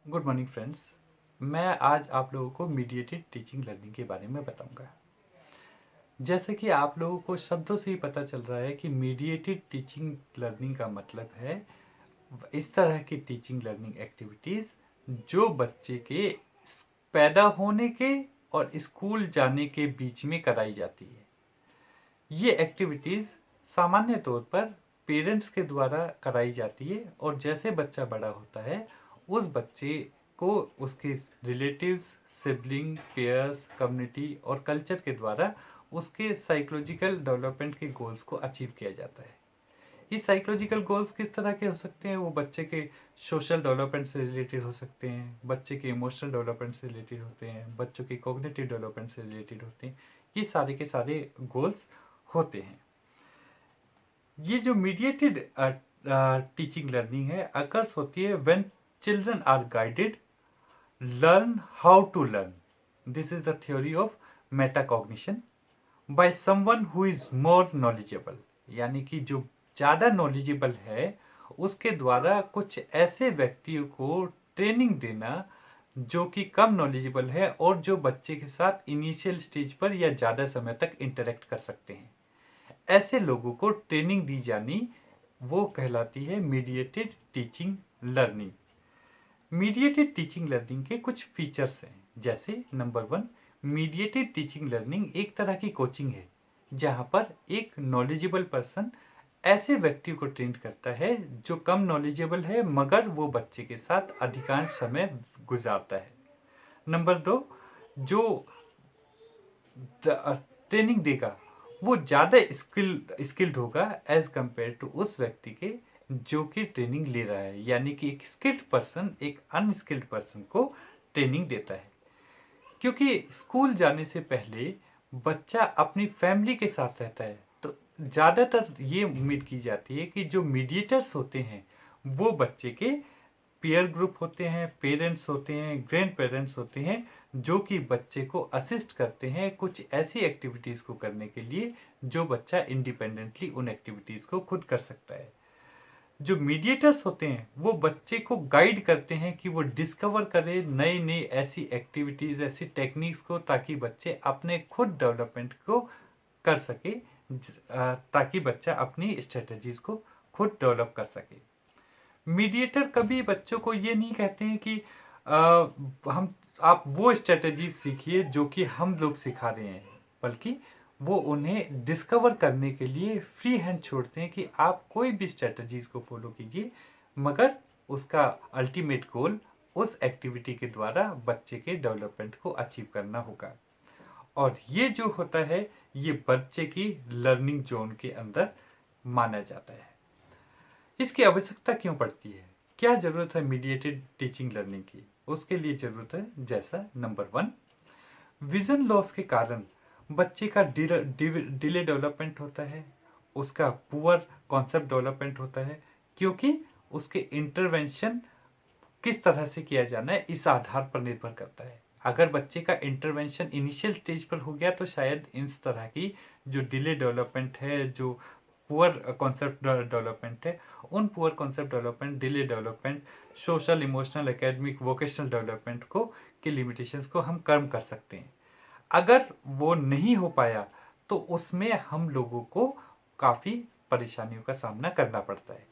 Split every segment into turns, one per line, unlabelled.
Good morning friends. मैं आज आप लोगों को मीडिएटेड टीचिंग लर्निंग के बारे में बताऊंगा। जैसे कि आप लोगों को शब्दों से ही पता चल रहा है कि मीडिएटेड टीचिंग लर्निंग का मतलब है इस तरह की टीचिंग लर्निंग एक्टिविटीज़ जो बच्चे के पैदा होने के और स्कूल जाने के बीच में कराई जाती है। ये एक्टिविटीज़ सामान्य तौर पर पेरेंट्स के द्वारा कराई जाती है और जैसे बच्चा बड़ा होता है उस बच्चे को उसके रिलेटिव्स, सिबलिंग, पेयर्स, कम्युनिटी और कल्चर के द्वारा उसके साइकोलॉजिकल डेवलपमेंट के गोल्स को अचीव किया जाता है। ये साइकोलॉजिकल गोल्स किस तरह के हो सकते हैं? वो बच्चे के सोशल डेवलपमेंट से रिलेटेड हो सकते हैं, बच्चे के इमोशनल डेवलपमेंट से रिलेटेड होते हैं, बच्चों के कॉग्निटिव डेवलपमेंट से रिलेटेड होते हैं। ये सारे के सारे गोल्स होते हैं। ये जो मीडिएटेड टीचिंग लर्निंग है अकर्स होती है when children are guided learn how to learn. This is the theory of metacognition by someone who is more knowledgeable. यानी कि जो ज़्यादा नॉलेजेबल है उसके द्वारा कुछ ऐसे व्यक्तियों को ट्रेनिंग देना जो कि कम नॉलेजेबल है और जो बच्चे के साथ इनिशियल स्टेज पर या ज़्यादा समय तक इंटरेक्ट कर सकते हैं। ऐसे लोगों को ट्रेनिंग दी जानी वो कहलाती है mediated teaching learning. Mediated teaching learning के कुछ फीचर्स हैं, जैसे नंबर 1, मीडिएटेड टीचिंग लर्निंग एक तरह की कोचिंग है जहां पर एक नॉलेजेबल पर्सन ऐसे व्यक्ति को ट्रेन करता है जो कम नॉलेजेबल है मगर वो बच्चे के साथ अधिकांश समय गुजारता है। नंबर 2, जो ट्रेनिंग देगा वो ज़्यादा स्किल्ड होगा एज कंपेयर टू उस व्यक्ति के जो कि ट्रेनिंग ले रहा है। यानी कि एक स्किल्ड पर्सन एक अनस्किल्ड पर्सन को ट्रेनिंग देता है, क्योंकि स्कूल जाने से पहले बच्चा अपनी फैमिली के साथ रहता है। तो ज़्यादातर ये उम्मीद की जाती है कि जो मीडिएटर्स होते हैं वो बच्चे के पीयर ग्रुप होते हैं, पेरेंट्स होते हैं, ग्रैंड पेरेंट्स होते हैं जो कि बच्चे को असिस्ट करते हैं कुछ ऐसी एक्टिविटीज़ को करने के लिए जो बच्चा इंडिपेंडेंटली उन एक्टिविटीज़ को खुद कर सकता है। जो मीडिएटर्स होते हैं वो बच्चे को गाइड करते हैं कि वो डिस्कवर करे नई नई ऐसी एक्टिविटीज़, ऐसी टेक्निक्स को, ताकि बच्चे अपने खुद डेवलपमेंट को कर सके, ताकि बच्चा अपनी स्ट्रेटजीज को खुद डेवलप कर सके। मीडिएटर कभी बच्चों को ये नहीं कहते हैं कि हम आप वो स्ट्रेटजीज सीखिए जो कि हम लोग सिखा रहे हैं, बल्कि वो उन्हें डिस्कवर करने के लिए फ्री हैंड छोड़ते हैं कि आप कोई भी स्ट्रेटजीज को फॉलो कीजिए, मगर उसका अल्टीमेट गोल उस एक्टिविटी के द्वारा बच्चे के डेवलपमेंट को अचीव करना होगा। और ये जो होता है ये बच्चे की लर्निंग जोन के अंदर माना जाता है। इसकी आवश्यकता क्यों पड़ती है? क्या जरूरत है मीडिएटेड टीचिंग लर्निंग की? उसके लिए जरूरत है, जैसा नंबर 1, विजन लॉस के कारण बच्चे का डिले डेवलपमेंट होता है, उसका पुअर कॉन्सेप्ट डेवलपमेंट होता है, क्योंकि उसके इंटरवेंशन किस तरह से किया जाना है इस आधार पर निर्भर करता है। अगर बच्चे का इंटरवेंशन इनिशियल स्टेज पर हो गया तो शायद इस तरह की जो डिले डेवलपमेंट है, जो पुअर कॉन्सेप्ट डेवलपमेंट है, उन poor concept development, delay development, social, emotional, academic, vocational development को के लिमिटेशंस को हम कम कर सकते हैं। अगर वो नहीं हो पाया तो उसमें हम लोगों को काफ़ी परेशानियों का सामना करना पड़ता है।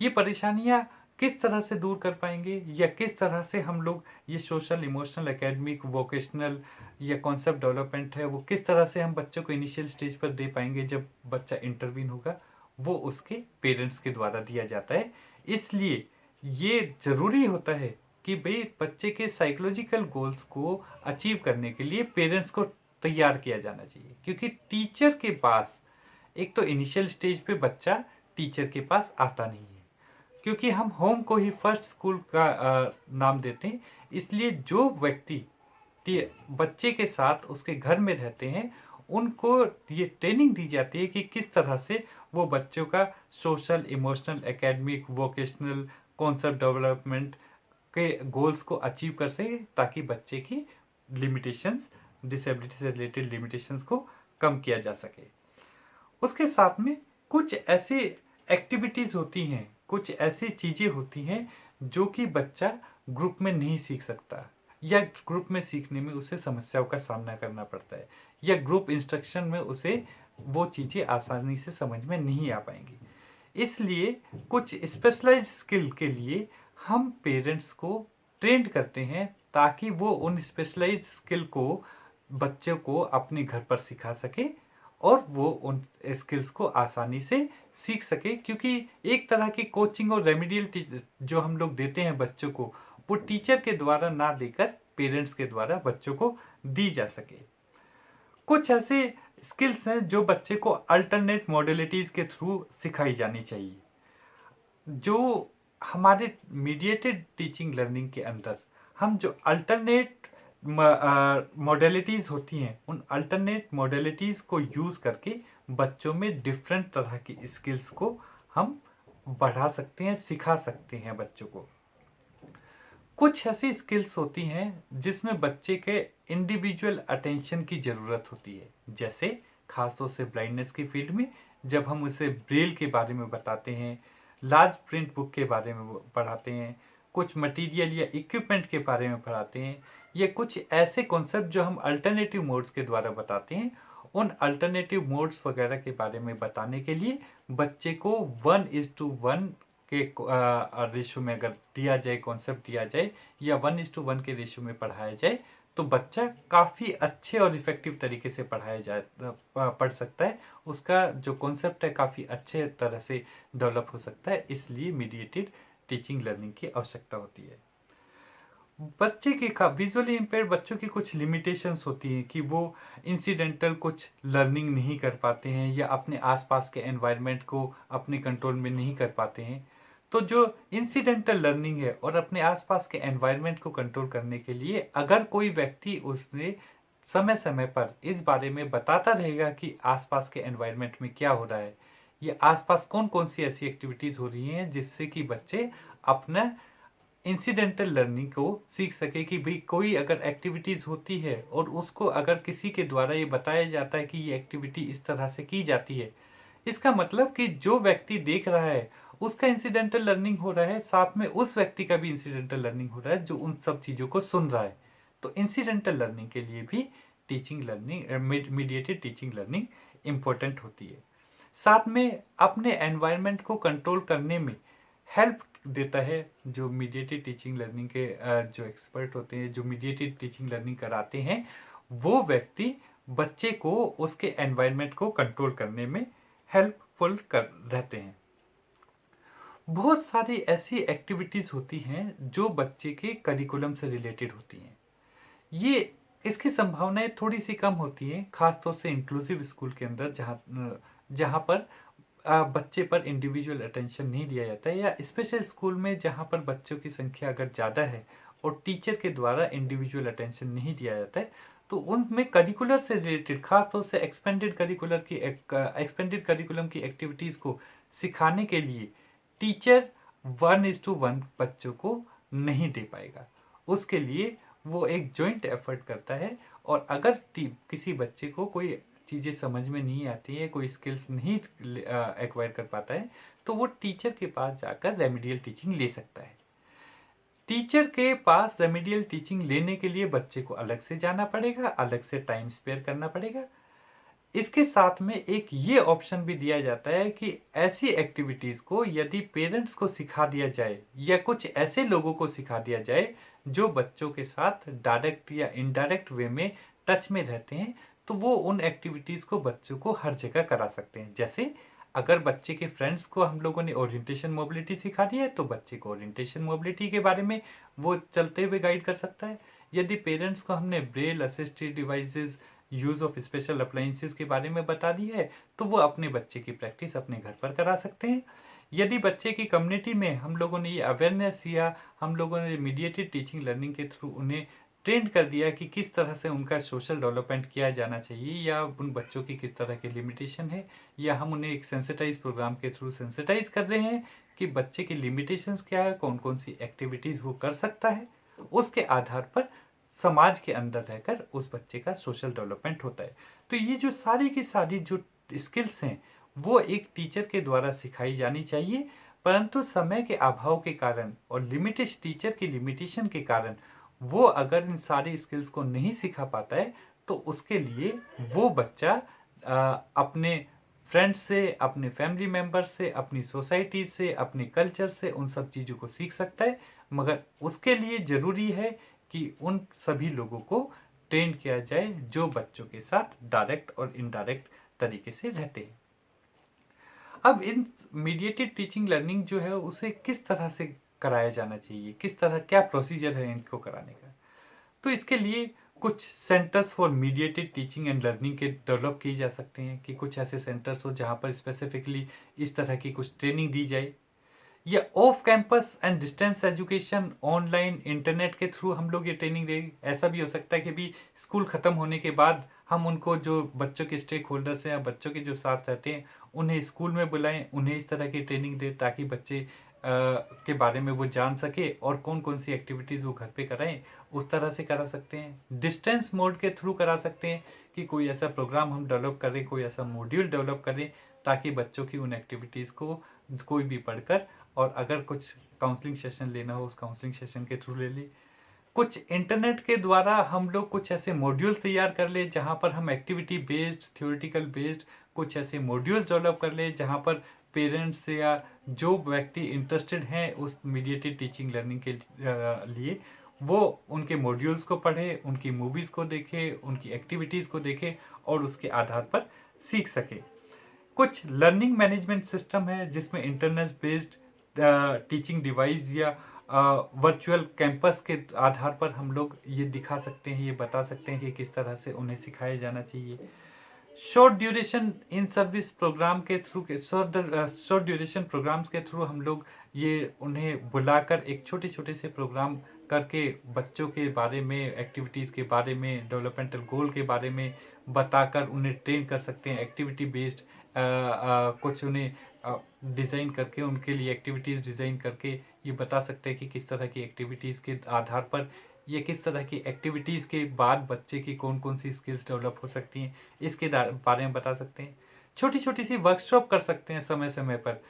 ये परेशानियाँ किस तरह से दूर कर पाएंगे या किस तरह से हम लोग ये सोशल, इमोशनल, एकेडमिक, वोकेशनल या कॉन्सेप्ट डेवलपमेंट है वो किस तरह से हम बच्चों को इनिशियल स्टेज पर दे पाएंगे जब बच्चा इंटरवीन होगा? वो उसके पेरेंट्स के द्वारा दिया जाता है। इसलिए ये ज़रूरी होता है कि भाई बच्चे के साइकोलॉजिकल गोल्स को अचीव करने के लिए पेरेंट्स को तैयार किया जाना चाहिए, क्योंकि टीचर के पास एक तो इनिशियल स्टेज पे बच्चा टीचर के पास आता नहीं है, क्योंकि हम होम को ही फर्स्ट स्कूल का नाम देते हैं। इसलिए जो व्यक्ति बच्चे के साथ उसके घर में रहते हैं उनको ये ट्रेनिंग दी जाती है कि किस तरह से वो बच्चों का social, emotional, academic, vocational, concept development के गोल्स को अचीव कर सके, ताकि बच्चे की लिमिटेशंस, डिसेबिलिटी से रिलेटेड लिमिटेशंस को कम किया जा सके। उसके साथ में कुछ ऐसी एक्टिविटीज़ होती हैं, कुछ ऐसी चीज़ें होती हैं जो कि बच्चा ग्रुप में नहीं सीख सकता, या ग्रुप में सीखने में उसे समस्याओं का सामना करना पड़ता है, या ग्रुप इंस्ट्रक्शन में उसे वो चीज़ें आसानी से समझ में नहीं आ पाएंगी। इसलिए कुछ स्पेशलाइज्ड स्किल के लिए हम पेरेंट्स को ट्रेंड करते हैं, ताकि वो उन स्पेशलाइज्ड स्किल को बच्चों को अपने घर पर सिखा सके और वो उन स्किल्स को आसानी से सीख सके। क्योंकि एक तरह की कोचिंग और रेमेडियल जो हम लोग देते हैं बच्चों को, वो टीचर के द्वारा ना देकर पेरेंट्स के द्वारा बच्चों को दी जा सके। कुछ ऐसे स्किल्स हैं जो बच्चे को अल्टरनेट मॉडलिटीज के थ्रू सिखाई जानी चाहिए। जो हमारे मीडिएटेड टीचिंग लर्निंग के अंदर हम जो अल्टरनेट मॉडलिटीज होती हैं, उन अल्टरनेट मॉडलिटीज को यूज करके बच्चों में डिफरेंट तरह की स्किल्स को हम बढ़ा सकते हैं, सिखा सकते हैं बच्चों को। कुछ ऐसी स्किल्स होती हैं जिसमें बच्चे के इंडिविजुअल अटेंशन की ज़रूरत होती है, जैसे खासतौर से ब्लाइंडनेस की फील्ड में जब हम उसे ब्रेल के बारे में बताते हैं, लार्ज प्रिंट बुक के बारे में पढ़ाते हैं, कुछ मटेरियल या इक्विपमेंट के बारे में पढ़ाते हैं, या कुछ ऐसे कॉन्सेप्ट जो हम अल्टरनेटिव मोड्स के द्वारा बताते हैं, उन अल्टरनेटिव मोड्स वगैरह के बारे में बताने के लिए बच्चे को 1:1 के रेशो में अगर दिया जाए, कॉन्सेप्ट दिया जाए, या 1:1 के रेशो में पढ़ाया जाए, तो बच्चा काफ़ी अच्छे और इफेक्टिव तरीके से पढ़ सकता है। उसका जो कॉन्सेप्ट है काफ़ी अच्छे तरह से डेवलप हो सकता है। इसलिए मीडिएटेड टीचिंग लर्निंग की आवश्यकता होती है। बच्चे के विजुअली इम्पेयर्ड बच्चों की कुछ लिमिटेशंस होती हैं कि वो इंसिडेंटल कुछ लर्निंग नहीं कर पाते हैं, या अपने आसपास के एनवायरनमेंट को अपने कंट्रोल में नहीं कर पाते हैं। तो जो इंसिडेंटल लर्निंग है और अपने आसपास के एनवायरनमेंट को कंट्रोल करने के लिए अगर कोई व्यक्ति उसने समय समय पर इस बारे में बताता रहेगा कि आसपास के एनवायरनमेंट में क्या हो रहा है, या आसपास कौन कौन सी ऐसी एक्टिविटीज़ हो रही हैं जिससे कि बच्चे अपना इंसिडेंटल लर्निंग को सीख सके कि भाई कोई अगर एक्टिविटीज़ होती है और उसको अगर किसी के द्वारा ये बताया जाता है कि ये एक्टिविटी इस तरह से की जाती है, इसका मतलब कि जो व्यक्ति देख रहा है उसका इंसिडेंटल लर्निंग हो रहा है, साथ में उस व्यक्ति का भी इंसिडेंटल लर्निंग हो रहा है जो उन सब चीज़ों को सुन रहा है। तो इंसिडेंटल लर्निंग के लिए भी teaching learning, mediated teaching learning important होती है। साथ में अपने एनवायरनमेंट को कंट्रोल करने में हेल्प देता है जो मीडिएटेड टीचिंग लर्निंग के जो एक्सपर्ट होते हैं, जो मीडिएटेड टीचिंग लर्निंग कराते हैं, वो व्यक्ति बच्चे को उसके एनवायरनमेंट को कंट्रोल करने में हेल्पफुल कर रहते हैं। बहुत सारी ऐसी एक्टिविटीज़ होती हैं जो बच्चे के करिकुलम से रिलेटेड होती हैं। ये इसकी संभावनाएं थोड़ी सी कम होती हैं, खासतौर से इंक्लूसिव स्कूल के अंदर जहाँ पर बच्चे पर इंडिविजुअल अटेंशन नहीं दिया जाता है, या स्पेशल स्कूल में जहाँ पर बच्चों की संख्या अगर ज़्यादा है और टीचर के द्वारा इंडिविजुअल अटेंशन नहीं दिया जाता है, तो उनमें करिकुलर से रिलेटेड खासतौर से एक्सपेंडेड करिकुलम की एक्टिविटीज़ को सिखाने के लिए टीचर 1:1 बच्चों को नहीं दे पाएगा। उसके लिए वो एक जॉइंट एफर्ट करता है, और अगर किसी बच्चे को कोई चीज़ें समझ में नहीं आती है, कोई स्किल्स नहीं एक्वायर कर पाता है, तो वो टीचर के पास जाकर रेमेडियल टीचिंग ले सकता है। टीचर के पास रेमेडियल टीचिंग लेने के लिए बच्चे को अलग से जाना पड़ेगा, अलग से टाइम स्पेयर करना पड़ेगा। इसके साथ में एक ये ऑप्शन भी दिया जाता है कि ऐसी एक्टिविटीज़ को यदि पेरेंट्स को सिखा दिया जाए, या कुछ ऐसे लोगों को सिखा दिया जाए जो बच्चों के साथ डायरेक्ट या इनडायरेक्ट वे में टच में रहते हैं, तो वो उन एक्टिविटीज़ को बच्चों को हर जगह करा सकते हैं। जैसे अगर बच्चे के फ्रेंड्स को हम लोगों ने ओरिएंटेशन मोबिलिटी सिखा दी है, तो बच्चे को ओरिएंटेशन मोबिलिटी के बारे में वो चलते हुए गाइड कर सकता है। यदि पेरेंट्स को हमने Braille assisted devices, use of special appliances के बारे में बता दी है, तो वो अपने बच्चे की प्रैक्टिस अपने घर पर करा सकते हैं। यदि बच्चे की कम्युनिटी में हम लोगों ने ये अवेयरनेस, या हम लोगों ने मीडिएटेड टीचिंग लर्निंग के थ्रू उन्हें ट्रेंड कर दिया कि किस तरह से उनका सोशल डेवलपमेंट किया जाना चाहिए, या उन बच्चों की किस तरह की लिमिटेशन है, या हम उन्हें एक सेंसिटाइज प्रोग्राम के थ्रू सेंसिटाइज कर रहे हैं कि बच्चे की लिमिटेशंस क्या है, कौन कौन सी एक्टिविटीज़ वो कर सकता है, उसके आधार पर समाज के अंदर रहकर उस बच्चे का सोशल डेवलपमेंट होता है। तो ये जो सारी की सारी जो स्किल्स हैं वो एक टीचर के द्वारा सिखाई जानी चाहिए। परंतु समय के अभाव के कारण और लिमिटेड टीचर की लिमिटेशन के कारण वो अगर इन सारी स्किल्स को नहीं सिखा पाता है, तो उसके लिए वो बच्चा अपने फ्रेंड्स से, अपने फैमिली मेम्बर से, अपनी सोसाइटी से, अपने कल्चर से उन सब चीज़ों को सीख सकता है। मगर उसके लिए ज़रूरी है कि उन सभी लोगों को ट्रेन किया जाए जो बच्चों के साथ डायरेक्ट और इनडायरेक्ट तरीके से रहते हैं। अब इन मीडिएटेड टीचिंग लर्निंग जो है उसे किस तरह से कराया जाना चाहिए, किस तरह, क्या प्रोसीजर है इनको कराने का। तो इसके लिए कुछ centres for mediated teaching and learning के डेवलप किए जा सकते हैं कि कुछ ऐसे सेंटर्स हो जहाँ पर स्पेसिफिकली इस तरह की कुछ ट्रेनिंग दी जाए, या off campus and distance education, online internet के थ्रू हम लोग ये ट्रेनिंग दें। ऐसा भी हो सकता है कि भी स्कूल ख़त्म होने के बाद हम उनको, जो बच्चों के स्टेक होल्डर्स हैं या बच्चों के जो साथ रहते हैं, उन्हें स्कूल में बुलाएं, उन्हें इस तरह की ट्रेनिंग दें ताकि बच्चे के बारे में वो जान सके और कौन कौन सी एक्टिविटीज़ वो घर पे कराएं। उस तरह से करा सकते हैं। डिस्टेंस मोड के थ्रू करा सकते हैं कि कोई ऐसा प्रोग्राम हम डेवलप करें, कोई ऐसा मॉड्यूल डेवलप करें ताकि बच्चों की उन एक्टिविटीज़ को कोई भी पढ़कर, और अगर कुछ काउंसलिंग सेशन लेना हो उस काउंसलिंग सेशन के थ्रू ले ले। कुछ इंटरनेट के द्वारा हम लोग कुछ ऐसे मॉड्यूल तैयार कर ले जहाँ पर हम एक्टिविटी बेस्ड, थ्योरेटिकल बेस्ड कुछ ऐसे मॉड्यूल्स डेवलप कर ले जहाँ पर पेरेंट्स या जो व्यक्ति इंटरेस्टेड हैं उस मीडिएटेड टीचिंग लर्निंग के लिए, वो उनके मॉड्यूल्स को पढ़े, उनकी मूवीज़ को देखे, उनकी एक्टिविटीज़ को देखे और उसके आधार पर सीख सके। कुछ लर्निंग मैनेजमेंट सिस्टम है जिसमें इंटरनेट बेस्ड टीचिंग डिवाइस या वर्चुअल कैंपस के आधार पर हम लोग ये दिखा सकते हैं, ये बता सकते हैं कि किस तरह से उन्हें सिखाया जाना चाहिए। Short duration in service program के थ्रू, शॉर्ट ड्यूरेशन प्रोग्राम्स के थ्रू हम लोग ये उन्हें बुलाकर एक छोटे छोटे से प्रोग्राम करके बच्चों के बारे में, एक्टिविटीज़ के बारे में, डेवलपमेंटल गोल के बारे में बताकर उन्हें ट्रेन कर सकते हैं। एक्टिविटी बेस्ड कुछ उन्हें डिज़ाइन करके, उनके लिए एक्टिविटीज़ डिज़ाइन करके ये बता सकते हैं कि किस तरह की एक्टिविटीज़ के आधार पर, ये किस तरह की एक्टिविटीज़ के बाद बच्चे की कौन कौन सी स्किल्स डेवलप हो सकती हैं, इसके बारे में बता सकते हैं। छोटी छोटी सी वर्कशॉप कर सकते हैं समय समय पर।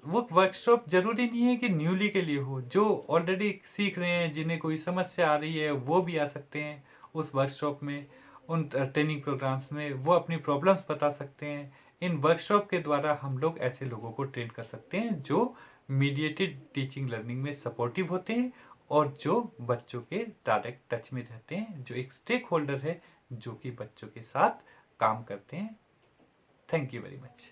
वो वर्कशॉप जरूरी नहीं है कि न्यूली के लिए हो, जो ऑलरेडी सीख रहे हैं, जिन्हें कोई समस्या आ रही है, वो भी आ सकते हैं उस वर्कशॉप में। उन ट्रेनिंग प्रोग्राम्स में वो अपनी प्रॉब्लम्स बता सकते हैं। इन वर्कशॉप के द्वारा हम लोग ऐसे लोगों को ट्रेन कर सकते हैं जो मीडिएटेड टीचिंग लर्निंग में सपोर्टिव होते हैं और जो बच्चों के डायरेक्ट टच में रहते हैं, जो एक स्टेक होल्डर है जो कि बच्चों के साथ काम करते हैं। Thank you very much.